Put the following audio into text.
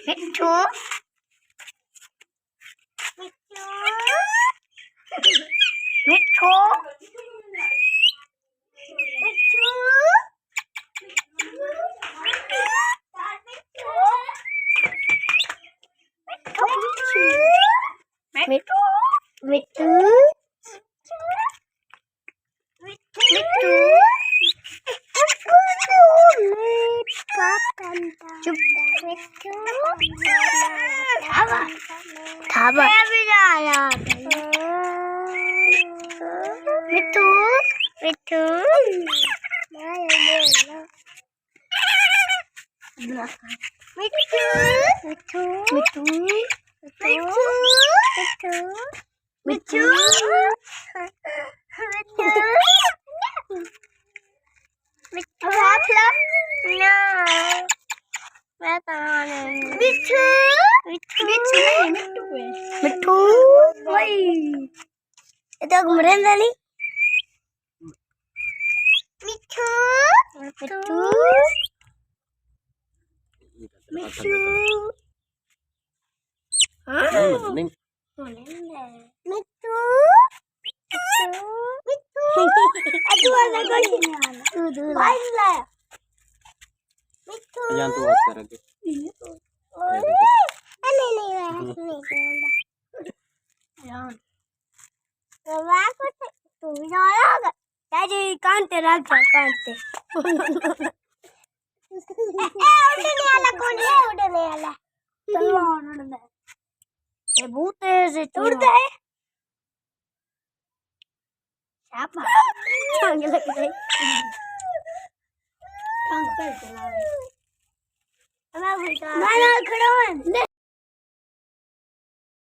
मिट्ठू मिट्ठू मिट्ठू मिट्ठू मिट्ठू मिट्ठू मिट्ठू मिट्ठू मिट्ठू मिट्ठू no मैं तो मिट्ठू मिट्ठू मिट्ठू मिट्ठू वही itu kemudian tadi micu micu micu micu aduh ada lagi tuh lain lah micu jangan tuh sekarang ini तू जाएगा दादी कांटे रख कांटे उड़ने वाला कौन है उड़ने वाला चलो उड़ने ये बहुत तेज उड़ता है सांप टांग लग गई टांग पे चला रहा है मैं खड़ा हूं